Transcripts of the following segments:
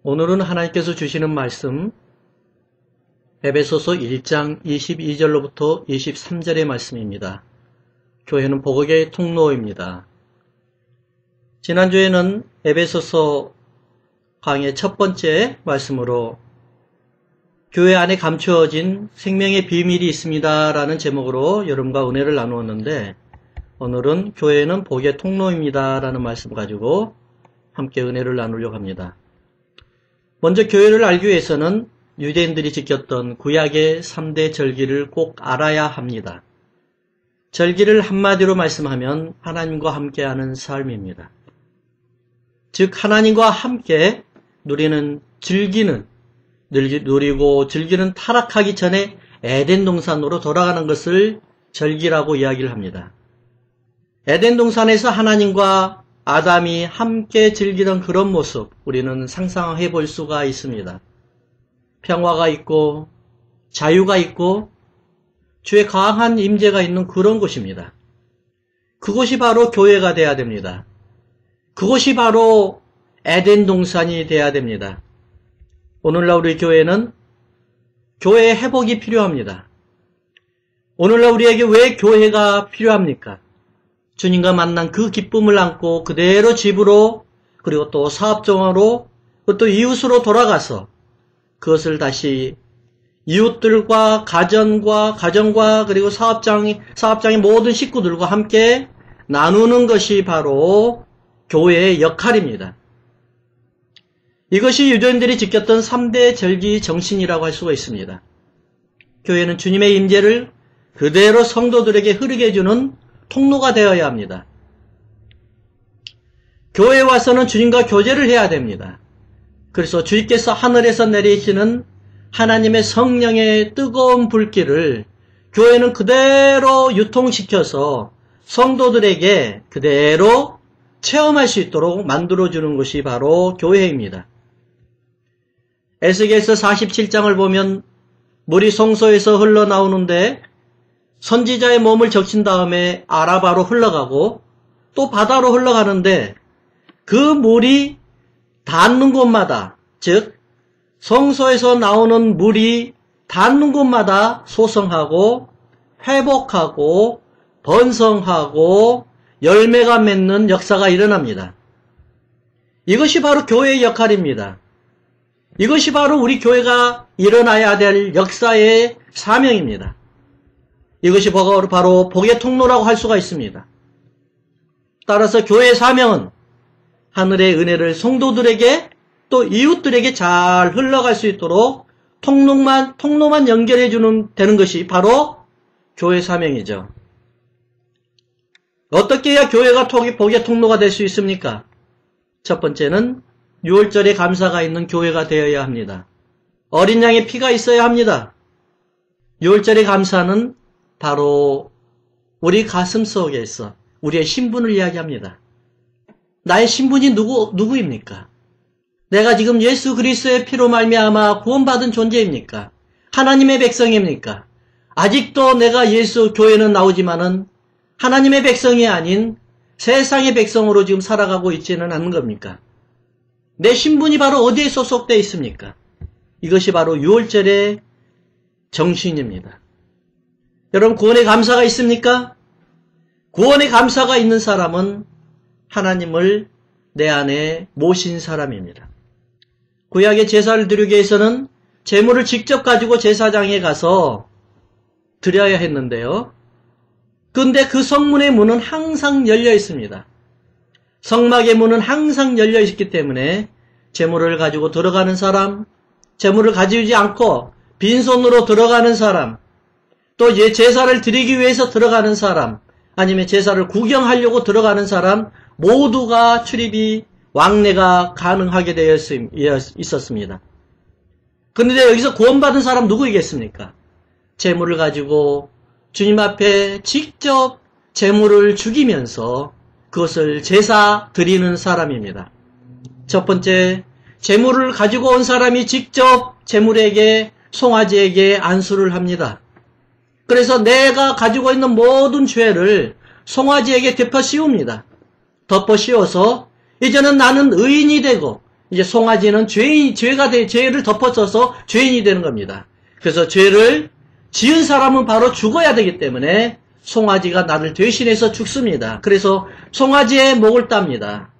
오늘은 하나님께서 주시는 말씀 에베소서 1장 22절로부터 23절의 말씀입니다. 교회는 복음의 통로입니다. 지난주에는 에베소서 강의 첫 번째 말씀으로 교회 안에 감추어진 생명의 비밀이 있습니다 라는 제목으로 여러분과 은혜를 나누었는데, 오늘은 교회는 복의 통로입니다 라는 말씀을 가지고 함께 은혜를 나누려고 합니다. 먼저 교회를 알기 위해서는 유대인들이 지켰던 구약의 3대 절기를 꼭 알아야 합니다. 절기를 한마디로 말씀하면 하나님과 함께하는 삶입니다. 즉 하나님과 함께 누리고 즐기는 타락하기 전에 에덴 동산으로 돌아가는 것을 절기라고 이야기를 합니다. 에덴 동산에서 하나님과 아담이 함께 즐기던 그런 모습, 우리는 상상해 볼 수가 있습니다. 평화가 있고 자유가 있고 주의 강한 임재가 있는 그런 곳입니다. 그곳이 바로 교회가 돼야 됩니다. 그곳이 바로 에덴 동산이 돼야 됩니다. 오늘날 우리 교회는 교회의 회복이 필요합니다. 오늘날 우리에게 왜 교회가 필요합니까? 주님과 만난 그 기쁨을 안고 그대로 집으로, 그리고 또 사업장으로, 또 이웃으로 돌아가서 그것을 다시 이웃들과 가정과 그리고 사업장의 모든 식구들과 함께 나누는 것이 바로 교회의 역할입니다. 이것이 유대인들이 지켰던 3대 절기 정신이라고 할 수가 있습니다. 교회는 주님의 임재를 그대로 성도들에게 흐르게 해주는 통로가 되어야 합니다. 교회에 와서는 주님과 교제를 해야 됩니다. 그래서 주님께서 하늘에서 내리시는 하나님의 성령의 뜨거운 불길을 교회는 그대로 유통시켜서 성도들에게 그대로 체험할 수 있도록 만들어주는 것이 바로 교회입니다. 에스겔서 47장을 보면 물이 성소에서 흘러나오는데 선지자의 몸을 적신 다음에 아라바로 흘러가고 또 바다로 흘러가는데, 그 물이 닿는 곳마다, 즉 성소에서 나오는 물이 닿는 곳마다 소성하고 회복하고 번성하고 열매가 맺는 역사가 일어납니다. 이것이 바로 교회의 역할입니다. 이것이 바로 우리 교회가 일어나야 될 역사의 사명입니다. 이것이 바로 복의 통로라고 할 수가 있습니다. 따라서 교회의 사명은 하늘의 은혜를 성도들에게 또 이웃들에게 잘 흘러갈 수 있도록 통로만 연결해 되는 것이 바로 교회 사명이죠. 어떻게 해야 교회가 복의 통로가 될 수 있습니까? 첫 번째는 유월절에 감사가 있는 교회가 되어야 합니다. 어린 양의 피가 있어야 합니다. 유월절의 감사는 바로 우리 가슴 속에서 우리의 신분을 이야기합니다. 나의 신분이 누구입니까? 내가 지금 예수 그리스도의 피로 말미암아 구원받은 존재입니까? 하나님의 백성입니까? 아직도 내가 예수 교회는 나오지만은 하나님의 백성이 아닌 세상의 백성으로 지금 살아가고 있지는 않는 겁니까? 내 신분이 바로 어디에 소속되어 있습니까? 이것이 바로 유월절의 정신입니다. 여러분, 구원의 감사가 있습니까? 구원의 감사가 있는 사람은 하나님을 내 안에 모신 사람입니다. 구약의 제사를 드리기 위해서는 제물을 직접 가지고 제사장에 가서 드려야 했는데요. 그런데 그 성문의 문은 항상 열려 있습니다. 성막의 문은 항상 열려 있기 때문에 제물을 가지고 들어가는 사람, 제물을 가지지 않고 빈손으로 들어가는 사람, 또 제사를 드리기 위해서 들어가는 사람, 아니면 제사를 구경하려고 들어가는 사람 모두가 출입이 왕래가 가능하게 되어 있었습니다. 그런데 여기서 구원받은 사람 누구이겠습니까? 제물을 가지고 주님 앞에 직접 제물을 죽이면서 그것을 제사 드리는 사람입니다. 첫 번째, 제물을 가지고 온 사람이 직접 제물에게, 송아지에게 안수를 합니다. 그래서 내가 가지고 있는 모든 죄를 송아지에게 덮어 씌웁니다. 덮어 씌워서 이제는 나는 의인이 되고 이제 송아지는 죄를 덮어써서 죄인이 되는 겁니다. 그래서 죄를 지은 사람은 바로 죽어야 되기 때문에 송아지가 나를 대신해서 죽습니다. 그래서 송아지의 목을 땁니다.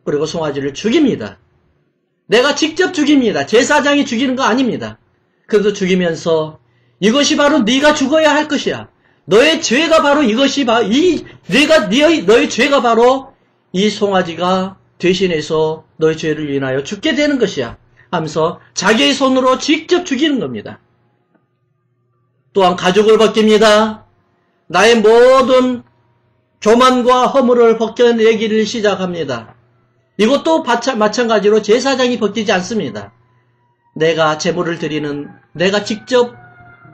그리고 송아지를 죽입니다. 내가 직접 죽입니다. 제사장이 죽이는 거 아닙니다. 그래서 죽이면서 이것이 바로 네가 죽어야 할 것이야. 너의 죄가 바로 이것이 바로 너의 죄가 바로 이 송아지가 대신해서 너의 죄를 인하여 죽게 되는 것이야 하면서 자기의 손으로 직접 죽이는 겁니다. 또한 가죽을 벗깁니다. 나의 모든 교만과 허물을 벗겨내기를 시작합니다. 이것도 마찬가지로 제사장이 벗기지 않습니다. 내가 제물을 드리는 내가 직접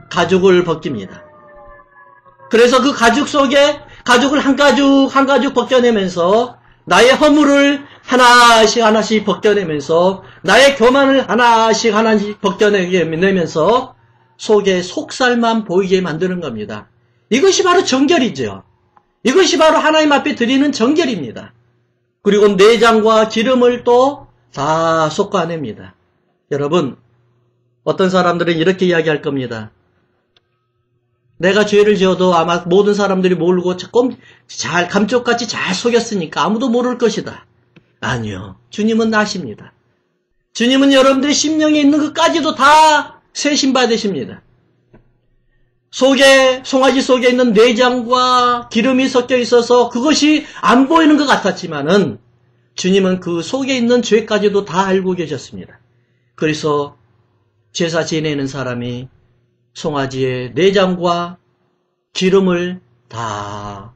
가죽을 벗깁니다. 그래서 그 가죽 속에 가죽을 한 가죽 벗겨내면서 나의 허물을 하나씩 벗겨내면서 나의 교만을 하나씩 벗겨내면서 속에 속살만 보이게 만드는 겁니다. 이것이 바로 정결이죠. 이것이 바로 하나님 앞에 드리는 정결입니다. 그리고 내장과 기름을 또 다 솎아냅니다. 여러분, 어떤 사람들은 이렇게 이야기할 겁니다. 내가 죄를 지어도 아마 모든 사람들이 모르고 조금 잘 감쪽같이 잘 속였으니까 아무도 모를 것이다. 아니요. 주님은 아십니다. 주님은 여러분들의 심령에 있는 것까지도 다 세심받으십니다. 송아지 속에 있는 내장과 기름이 섞여 있어서 그것이 안 보이는 것 같았지만은 주님은 그 속에 있는 죄까지도 다 알고 계셨습니다. 그래서 제사 지내는 사람이 송아지의 내장과 기름을 다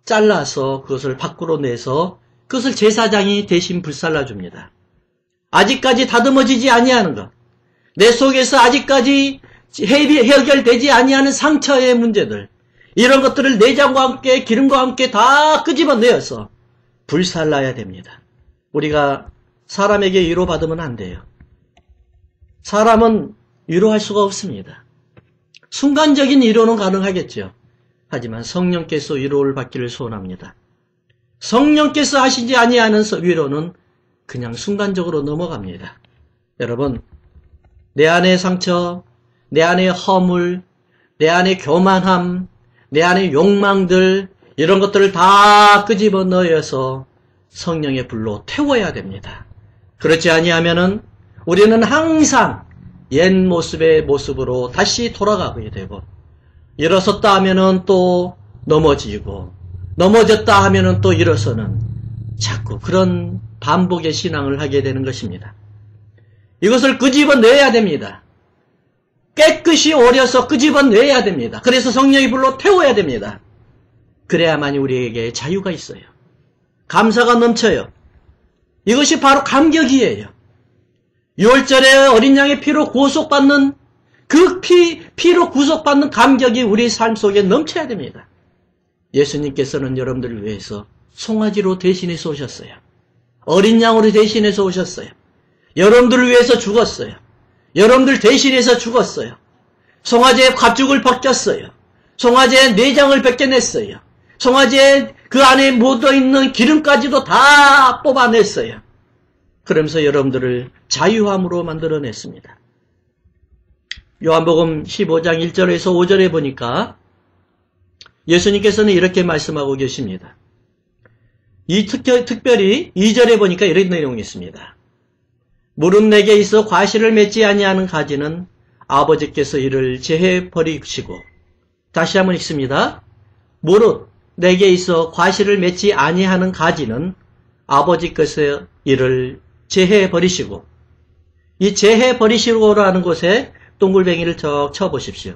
잘라서 그것을 밖으로 내서 그것을 제사장이 대신 불살라 줍니다. 아직까지 다듬어지지 아니하는 것, 내 속에서 아직까지 해결되지 아니하는 상처의 문제들, 이런 것들을 내장과 함께 기름과 함께 다 끄집어내어서 불살라야 됩니다. 우리가 사람에게 위로받으면 안 돼요. 사람은 위로할 수가 없습니다. 순간적인 위로는 가능하겠죠. 하지만 성령께서 위로를 받기를 소원합니다. 성령께서 하시지 아니하는 위로는 그냥 순간적으로 넘어갑니다. 여러분, 내 안의 상처, 내 안의 허물, 내 안의 교만함, 내 안의 욕망들, 이런 것들을 다 끄집어 넣어서 성령의 불로 태워야 됩니다. 그렇지 아니하면은 우리는 항상 옛 모습의 모습으로 다시 돌아가게 되고, 일어섰다 하면은 또 넘어지고, 넘어졌다 하면은 또 일어서는 자꾸 그런 반복의 신앙을 하게 되는 것입니다. 이것을 끄집어내야 됩니다. 깨끗이 오려서 끄집어내야 됩니다. 그래서 성령의 불로 태워야 됩니다. 그래야만이 우리에게 자유가 있어요. 감사가 넘쳐요. 이것이 바로 감격이에요. 6월절에 어린 양의 피로 구속받는 그 피로 구속받는 감격이 우리 삶 속에 넘쳐야 됩니다. 예수님께서는 여러분들을 위해서 송아지로 대신해서 오셨어요. 어린 양으로 대신해서 오셨어요. 여러분들을 위해서 죽었어요. 여러분들 대신해서 죽었어요. 송아지의 가죽을 벗겼어요. 송아지의 내장을 벗겨냈어요. 송아지의 그 안에 묻어있는 기름까지도 다 뽑아냈어요. 그러면서 여러분들을 자유함으로 만들어냈습니다. 요한복음 15장 1절에서 5절에 보니까 예수님께서는 이렇게 말씀하고 계십니다. 특별히 2절에 보니까 이런 내용이 있습니다. 무릇 내게 있어 과실을 맺지 아니하는 가지는 아버지께서 이를 제해 버리시고, 다시 한번 읽습니다. 무릇 내게 있어 과실을 맺지 아니하는 가지는 아버지께서 이를 제해 버리시고, 이 제해 버리시고라는 곳에 동글뱅이를 적 쳐보십시오.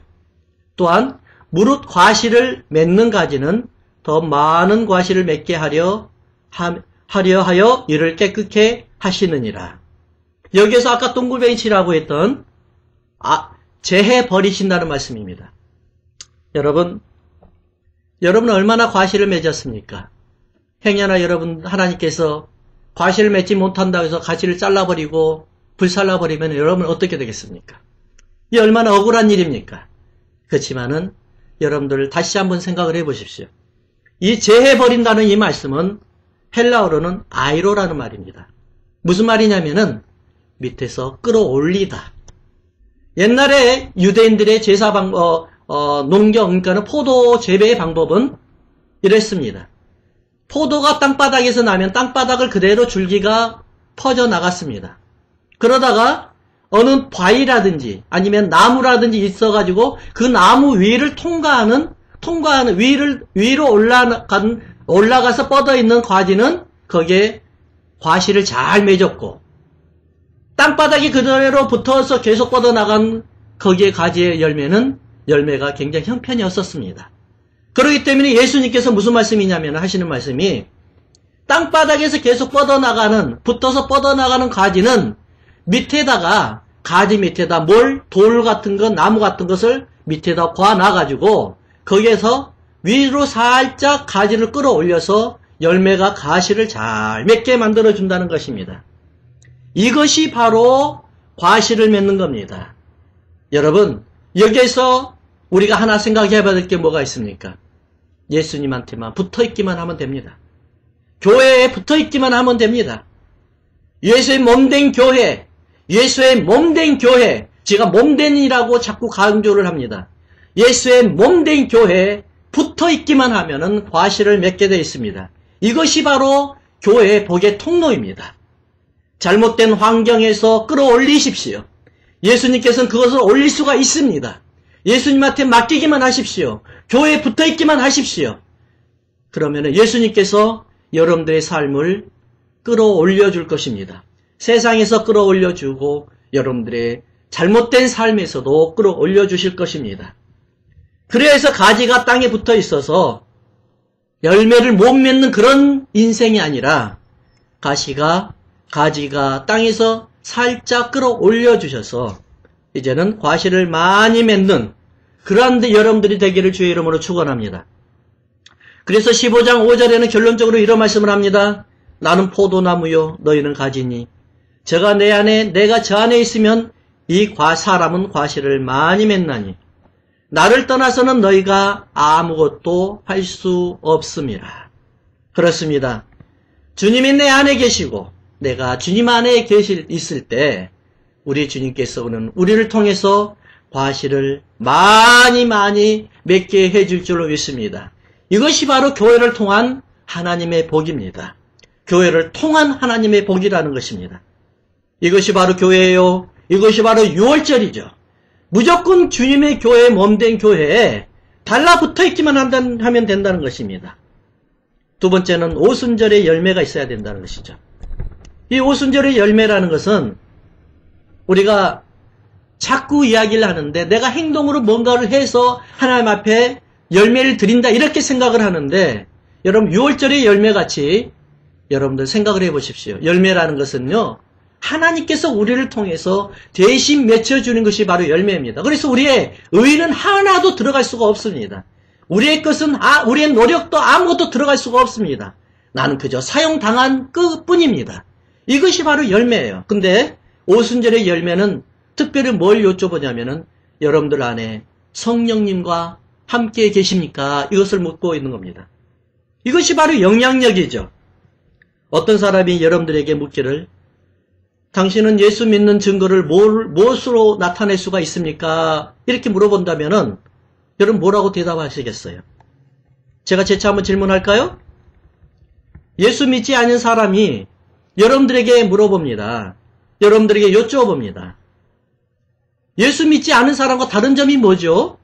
또한 무릇 과실을 맺는 가지는 더 많은 과실을 맺게 하려 하여 이를 깨끗게 하시느니라. 여기에서 아까 동글뱅이 치라고 했던 제해 버리신다는 말씀입니다. 여러분 얼마나 과실을 맺었습니까? 행여나 여러분 하나님께서 과실을 맺지 못한다고 해서 가시를 잘라버리고 불살라버리면 여러분 어떻게 되겠습니까? 이 얼마나 억울한 일입니까? 그렇지만은 여러분들 다시 한번 생각을 해보십시오. 이 제해버린다는 이 말씀은 헬라어로는 아이로라는 말입니다. 무슨 말이냐면은 밑에서 끌어올리다. 옛날에 유대인들의 제사 방법, 농경, 그러니까 포도 재배의 방법은 이랬습니다. 포도가 땅바닥에서 나면 땅바닥을 그대로 줄기가 퍼져나갔습니다. 그러다가 어느 바위라든지 아니면 나무라든지 있어가지고 그 나무 위를 통과하는 위로 올라가서 뻗어있는 과지는 거기에 과실을 잘 맺었고, 땅바닥이 그대로 붙어서 계속 뻗어나간 거기에 가지의 열매가 굉장히 형편이 없었습니다. 그렇기 때문에 예수님께서 무슨 말씀이냐면 하시는 말씀이, 땅바닥에서 계속 붙어서 뻗어나가는 가지는 밑에다가, 가지 밑에다 돌 같은 것, 나무 같은 것을 밑에다 놔가지고 거기에서 위로 살짝 가지를 끌어올려서 열매가 가시를 잘 맺게 만들어준다는 것입니다. 이것이 바로 과실을 맺는 겁니다. 여러분, 여기에서 우리가 하나 생각해 봐야 될 게 뭐가 있습니까? 예수님한테만 붙어있기만 하면 됩니다. 교회에 붙어있기만 하면 됩니다. 예수의 몸된 교회, 제가 몸된이라고 자꾸 강조를 합니다. 예수의 몸된 교회에 붙어있기만 하면은 과실을 맺게 되어 있습니다. 이것이 바로 교회의 복의 통로입니다. 잘못된 환경에서 끌어올리십시오. 예수님께서는 그것을 올릴 수가 있습니다. 예수님한테 맡기기만 하십시오. 교회에 붙어있기만 하십시오. 그러면 예수님께서 여러분들의 삶을 끌어올려 줄 것입니다. 세상에서 끌어올려 주고 여러분들의 잘못된 삶에서도 끌어올려 주실 것입니다. 그래서 가지가 땅에 붙어 있어서 열매를 못 맺는 그런 인생이 아니라 가지가 땅에서 살짝 끌어올려 주셔서 이제는 과실을 많이 맺는 그러한 여러분들이 되기를 주의 이름으로 축원합니다. 그래서 15장 5절에는 결론적으로 이런 말씀을 합니다. 나는 포도나무요 너희는 가지니 저가 내 안에 내가 저 안에 있으면 이 사람은 과실을 많이 맺나니 나를 떠나서는 너희가 아무것도 할 수 없음이라. 그렇습니다. 주님이 내 안에 계시고 내가 주님 안에 있을 때 우리 주님께서는 우리를 통해서 과실을 많이 맺게 해줄 줄로 믿습니다. 이것이 바로 교회를 통한 하나님의 복입니다. 교회를 통한 하나님의 복이라는 것입니다. 이것이 바로 교회예요. 이것이 바로 유월절이죠. 무조건 주님의 교회, 몸된 교회에 달라붙어 있기만 하면 된다는 것입니다. 두 번째는 오순절의 열매가 있어야 된다는 것이죠. 이 오순절의 열매라는 것은 우리가 자꾸 이야기를 하는데 내가 행동으로 뭔가를 해서 하나님 앞에 열매를 드린다 이렇게 생각을 하는데 여러분 유월절의 열매같이 여러분들 생각을 해보십시오. 열매라는 것은요. 하나님께서 우리를 통해서 대신 맺혀주는 것이 바로 열매입니다. 그래서 우리의 의는 하나도 들어갈 수가 없습니다. 우리의 노력도 아무것도 들어갈 수가 없습니다. 나는 그저 사용당한 끝뿐입니다. 이것이 바로 열매예요. 근데 오순절의 열매는 특별히 뭘 여쭤보냐면은 여러분들 안에 성령님과 함께 계십니까? 이것을 묻고 있는 겁니다. 이것이 바로 영향력이죠. 어떤 사람이 여러분들에게 묻기를 당신은 예수 믿는 증거를 무엇으로 나타낼 수가 있습니까? 이렇게 물어본다면은 여러분 뭐라고 대답하시겠어요? 제가 재차 한번 질문할까요? 예수 믿지 않은 사람이 여러분들에게 물어봅니다. 여러분들에게 여쭤봅니다. 예수 믿지 않은 사람과 다른 점이 뭐죠?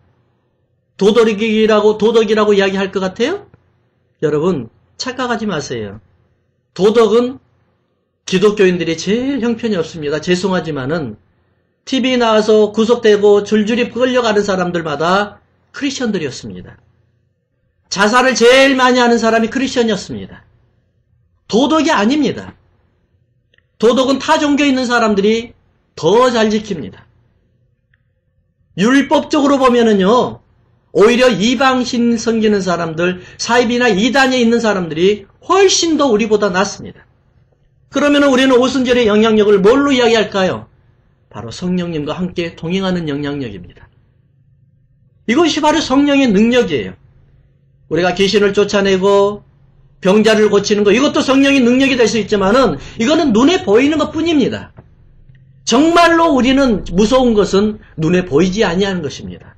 도덕이라고 이야기할 것 같아요? 여러분 착각하지 마세요. 도덕은 기독교인들이 제일 형편이 없습니다. 죄송하지만은 TV에 나와서 구속되고 줄줄이 끌려가는 사람들마다 크리스천들이었습니다. 자살을 제일 많이 하는 사람이 크리스천이었습니다. 도덕이 아닙니다. 도덕은 타 종교에 있는 사람들이 더 잘 지킵니다. 율법적으로 보면은요, 오히려 이방신 섬기는 사람들, 사입이나 이단에 있는 사람들이 훨씬 더 우리보다 낫습니다. 그러면 우리는 오순절의 영향력을 뭘로 이야기할까요? 바로 성령님과 함께 동행하는 영향력입니다. 이것이 바로 성령의 능력이에요. 우리가 귀신을 쫓아내고 병자를 고치는 것, 이것도 성령의 능력이 될 수 있지만은 이거는 눈에 보이는 것 뿐입니다. 정말로 우리는 무서운 것은 눈에 보이지 아니하는 것입니다.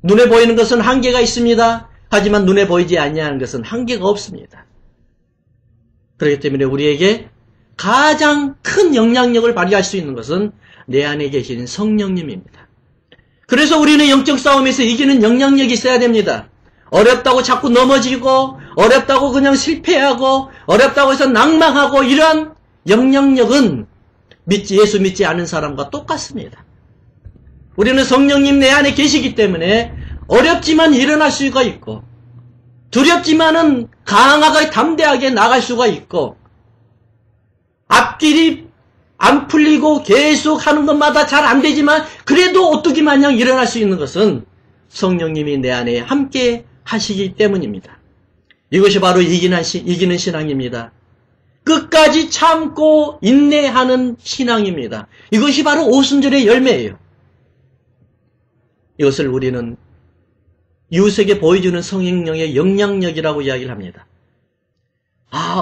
눈에 보이는 것은 한계가 있습니다. 하지만 눈에 보이지 아니하는 것은 한계가 없습니다. 그렇기 때문에 우리에게 가장 큰 영향력을 발휘할 수 있는 것은 내 안에 계신 성령님입니다. 그래서 우리는 영적 싸움에서 이기는 영향력이 있어야 됩니다. 어렵다고 자꾸 넘어지고, 어렵다고 그냥 실패하고, 어렵다고 해서 낭망하고, 이런 영향력은 예수 믿지 않은 사람과 똑같습니다. 우리는 성령님 내 안에 계시기 때문에 어렵지만 일어날 수가 있고, 두렵지만은 강하게 담대하게 나갈 수가 있고, 앞길이 안 풀리고 계속 하는 것마다 잘 안 되지만 그래도 오뚜기 마냥 일어날 수 있는 것은 성령님이 내 안에 함께 하시기 때문입니다. 이것이 바로 이기는 신앙입니다. 끝까지 참고 인내하는 신앙입니다. 이것이 바로 오순절의 열매예요. 이것을 우리는 이웃에게 보여주는 성령의 영향력이라고 이야기를 합니다.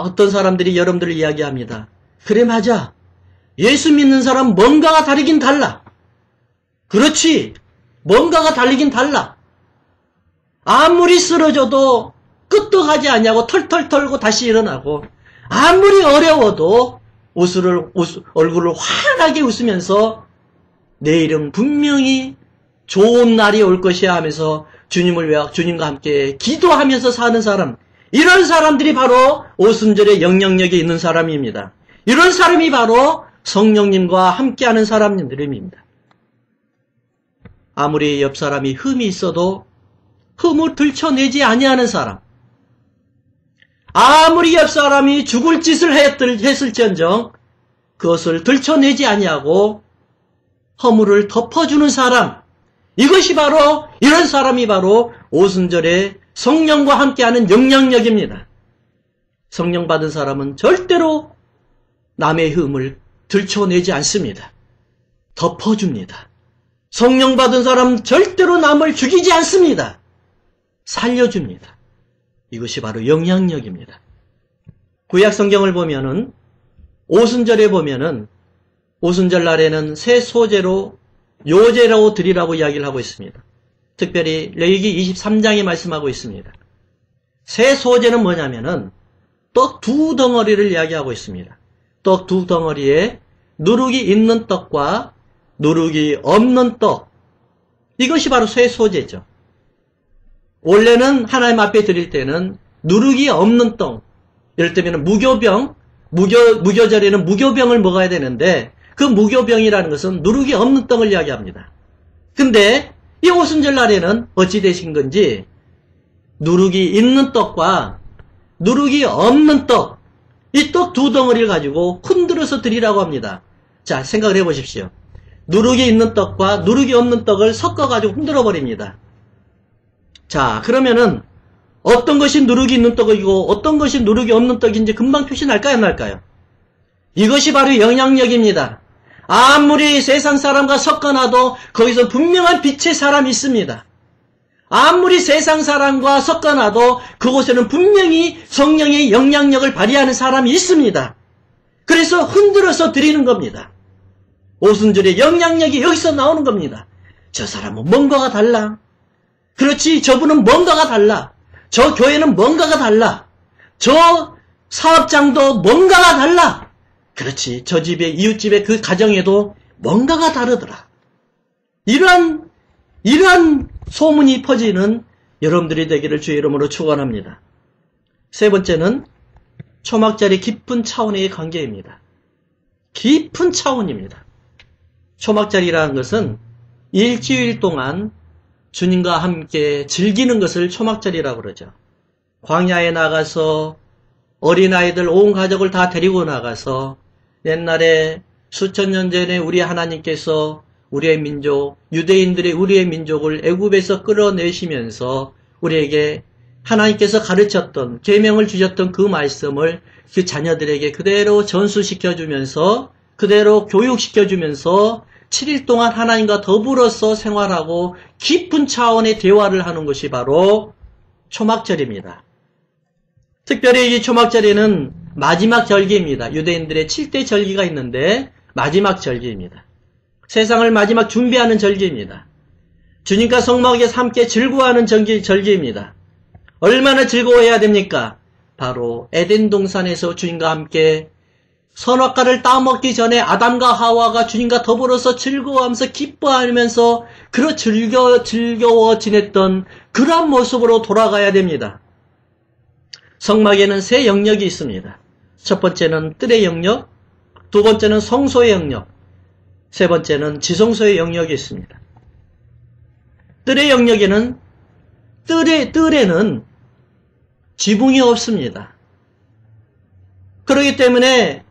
어떤 사람들이 여러분들을 이야기합니다. 그래, 맞아. 예수 믿는 사람 뭔가가 다르긴 달라. 그렇지. 뭔가가 다르긴 달라. 아무리 쓰러져도 끄떡하지 않냐고 털털 털고 다시 일어나고, 아무리 어려워도 얼굴을 환하게 웃으면서 내일은 분명히 좋은 날이 올 것이야 하면서 주님과 함께 기도하면서 사는 사람, 이런 사람들이 바로 오순절의 영향력이 있는 사람입니다. 이런 사람이 바로 성령님과 함께하는 사람들입니다. 아무리 옆 사람이 흠이 있어도 흠을 들춰내지 아니하는 사람, 아무리 옆 사람이 죽을 짓을 했을지언정 그것을 들춰내지 아니하고 허물을 덮어주는 사람, 이것이 바로, 이런 사람이 바로 오순절에 성령과 함께하는 영향력입니다. 성령 받은 사람은 절대로 남의 흠을 들춰내지 않습니다. 덮어줍니다. 성령 받은 사람은 절대로 남을 죽이지 않습니다. 살려줍니다. 이것이 바로 영향력입니다. 구약 성경을 보면은, 오순절에 보면은, 오순절 날에는 새 소재로 요제로 드리라고 이야기를 하고 있습니다. 특별히 레위기 23장에 말씀하고 있습니다. 새 소재는 뭐냐면은 떡 2덩어리를 이야기하고 있습니다. 떡 2덩어리에 누룩이 있는 떡과 누룩이 없는 떡, 이것이 바로 새 소재죠. 원래는 하나님 앞에 드릴 때는 누룩이 없는 떡, 예를 들면 무교절에는 무교병을 먹어야 되는데 그 무교병이라는 것은 누룩이 없는 떡을 이야기합니다. 근데 이 오순절 날에는 어찌 되신 건지 누룩이 있는 떡과 누룩이 없는 떡, 이 떡 2덩어리를 가지고 흔들어서 드리라고 합니다. 자, 생각을 해보십시오. 누룩이 있는 떡과 누룩이 없는 떡을 섞어가지고 흔들어 버립니다. 자, 그러면은 어떤 것이 누룩이 있는 떡이고 어떤 것이 누룩이 없는 떡인지 금방 표시 날까요, 안 날까요? 이것이 바로 영향력입니다. 아무리 세상 사람과 섞어놔도 거기서 분명한 빛의 사람이 있습니다. 아무리 세상 사람과 섞어놔도 그곳에는 분명히 성령의 영향력을 발휘하는 사람이 있습니다. 그래서 흔들어서 드리는 겁니다. 오순절의 영향력이 여기서 나오는 겁니다. 저 사람은 뭔가가 달라. 그렇지, 저분은 뭔가가 달라. 저 교회는 뭔가가 달라. 저 사업장도 뭔가가 달라. 그렇지, 저 집에, 이웃집에, 그 가정에도 뭔가가 다르더라. 이러한 소문이 퍼지는 여러분들이 되기를 주의 이름으로 축원합니다. 세 번째는 초막절의 깊은 차원의 관계입니다. 깊은 차원입니다. 초막절이라는 것은 일주일 동안 주님과 함께 즐기는 것을 초막절이라고 그러죠. 광야에 나가서 어린아이들 온 가족을 다 데리고 나가서 옛날에 수천 년 전에 우리 하나님께서 우리의 민족, 유대인들의 우리의 민족을 애굽에서 끌어내시면서 우리에게 하나님께서 가르쳤던, 계명을 주셨던 그 말씀을 그 자녀들에게 그대로 전수시켜주면서, 그대로 교육시켜주면서 7일 동안 하나님과 더불어서 생활하고 깊은 차원의 대화를 하는 것이 바로 초막절입니다. 특별히 이 초막절에는 마지막 절기입니다. 유대인들의 7대 절기가 있는데 마지막 절기입니다. 세상을 마지막 준비하는 절기입니다. 주님과 성막에서 함께 즐거워하는 절기입니다. 얼마나 즐거워해야 됩니까? 바로 에덴 동산에서 주님과 함께 선악과를 따먹기 전에 아담과 하와가 주님과 더불어서 즐거워하면서 기뻐하면서 즐거워 지냈던 그런 모습으로 돌아가야 됩니다. 성막에는 세 영역이 있습니다. 첫 번째는 뜰의 영역, 두 번째는 성소의 영역, 세 번째는 지성소의 영역이 있습니다. 뜰의 영역에는 뜰에는 지붕이 없습니다. 그렇기 때문에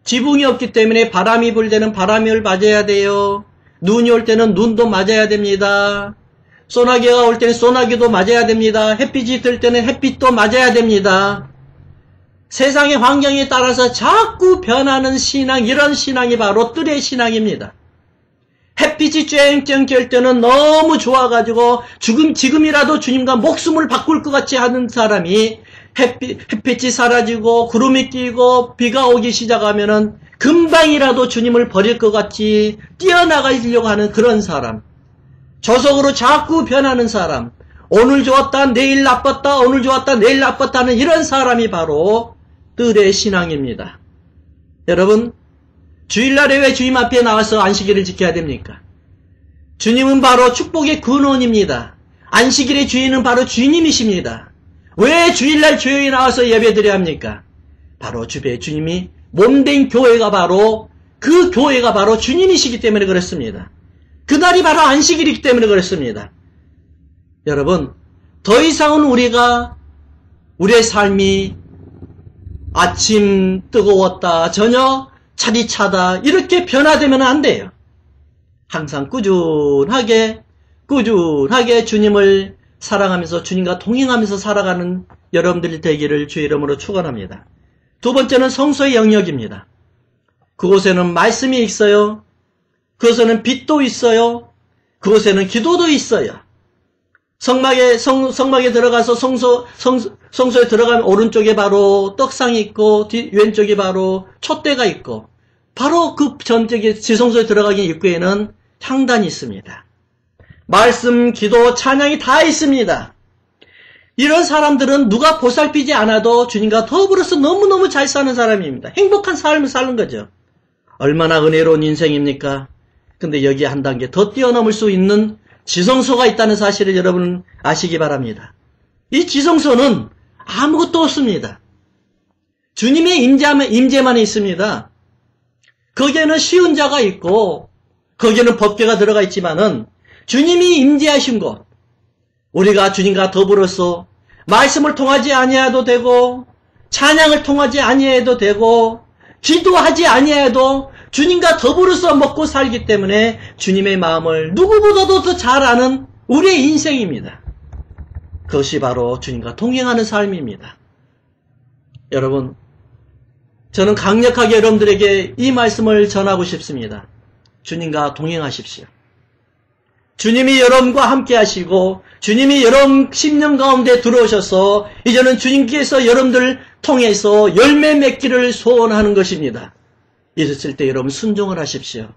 지붕이 없기 때문에 바람이 불 때는 바람을 맞아야 돼요. 눈이 올 때는 눈도 맞아야 됩니다. 소나기가 올 때는 소나기도 맞아야 됩니다. 햇빛이 들 때는 햇빛도 맞아야 됩니다. 세상의 환경에 따라서 자꾸 변하는 신앙, 이런 신앙이 바로 뜰의 신앙입니다. 햇빛이 쨍쨍 켤 때는 너무 좋아가지고 지금이라도 주님과 목숨을 바꿀 것 같이 하는 사람이 햇빛이 사라지고 구름이 끼고 비가 오기 시작하면은 금방이라도 주님을 버릴 것 같이 뛰어나가려고 하는 그런 사람, 저속으로 자꾸 변하는 사람, 오늘 좋았다 내일 나빴다, 오늘 좋았다 내일 나빴다는 이런 사람이 바로 뜰의 신앙입니다. 여러분, 주일날에 왜 주님 앞에 나와서 안식일을 지켜야 됩니까? 주님은 바로 축복의 근원입니다. 안식일의 주인은 바로 주님이십니다. 왜 주일날 교회에 나와서 예배드려야 합니까? 바로 주님이 몸된 교회가 바로 그 교회가 바로 주님이시기 때문에 그렇습니다. 그날이 바로 안식일이기 때문에 그렇습니다. 여러분, 더 이상은 우리의 삶이 아침 뜨거웠다, 저녁 차디차다 이렇게 변화되면 안 돼요. 항상 꾸준하게 주님을 사랑하면서 주님과 동행하면서 살아가는 여러분들이 되기를 주의 이름으로 축원합니다. 두 번째는 성소의 영역입니다. 그곳에는 말씀이 있어요. 그곳에는 빛도 있어요. 그곳에는 기도도 있어요. 성막에 들어가서 성소에 들어가면 오른쪽에 바로 떡상이 있고 왼쪽에 바로 촛대가 있고 바로 그 전쪽에 지성소에 들어가기 입구에는 향단이 있습니다. 말씀, 기도, 찬양이 다 있습니다. 이런 사람들은 누가 보살피지 않아도 주님과 더불어서 너무너무 잘 사는 사람입니다. 행복한 삶을 사는 거죠. 얼마나 은혜로운 인생입니까? 근데 여기에 한 단계 더 뛰어넘을 수 있는 지성소가 있다는 사실을 여러분 아시기 바랍니다. 이 지성소는 아무것도 없습니다. 주님의 임재만 있습니다. 거기에는 시은자가 있고 거기에는 법궤가 들어가 있지만은 주님이 임재하신 곳, 우리가 주님과 더불어서 말씀을 통하지 아니해도 되고 찬양을 통하지 아니해도 되고 기도하지 아니해도 주님과 더불어서 먹고 살기 때문에 주님의 마음을 누구보다도 더 잘 아는 우리의 인생입니다. 그것이 바로 주님과 동행하는 삶입니다. 여러분, 저는 강력하게 여러분들에게 이 말씀을 전하고 싶습니다. 주님과 동행하십시오. 주님이 여러분과 함께 하시고 주님이 여러분 심령 가운데 들어오셔서 이제는 주님께서 여러분들 통해서 열매 맺기를 소원하는 것입니다. 이랬을 때 여러분 순종을 하십시오.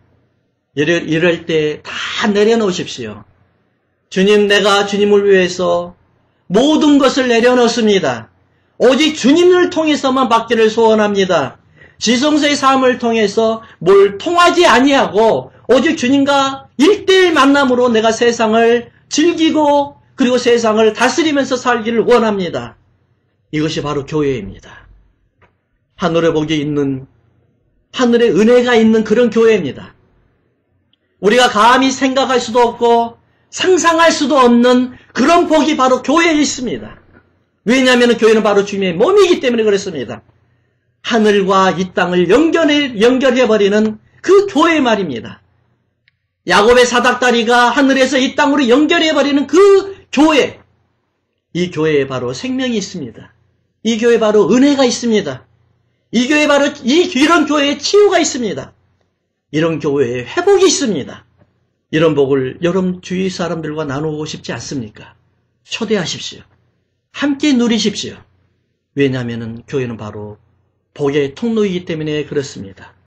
이럴 때 다 내려놓으십시오. 주님, 내가 주님을 위해서 모든 것을 내려놓습니다. 오직 주님을 통해서만 받기를 소원합니다. 지성소의 삶을 통해서 뭘 통하지 아니하고 오직 주님과 1:1 만남으로 내가 세상을 즐기고 그리고 세상을 다스리면서 살기를 원합니다. 이것이 바로 교회입니다. 하늘의 복이 있는, 하늘의 은혜가 있는 그런 교회입니다. 우리가 감히 생각할 수도 없고 상상할 수도 없는 그런 복이 바로 교회에 있습니다. 왜냐하면 교회는 바로 주님의 몸이기 때문에 그렇습니다. 하늘과 이 땅을 연결해버리는 그 교회 말입니다. 야곱의 사닥다리가 하늘에서 이 땅으로 연결해버리는 그 교회. 이 교회에 바로 생명이 있습니다. 이 교회에 바로 은혜가 있습니다. 이 교회에 바로 이런 교회에 치유가 있습니다. 이런 교회에 회복이 있습니다. 이런 복을 여러분 주위 사람들과 나누고 싶지 않습니까? 초대하십시오. 함께 누리십시오. 왜냐하면 교회는 바로 복의 통로이기 때문에 그렇습니다.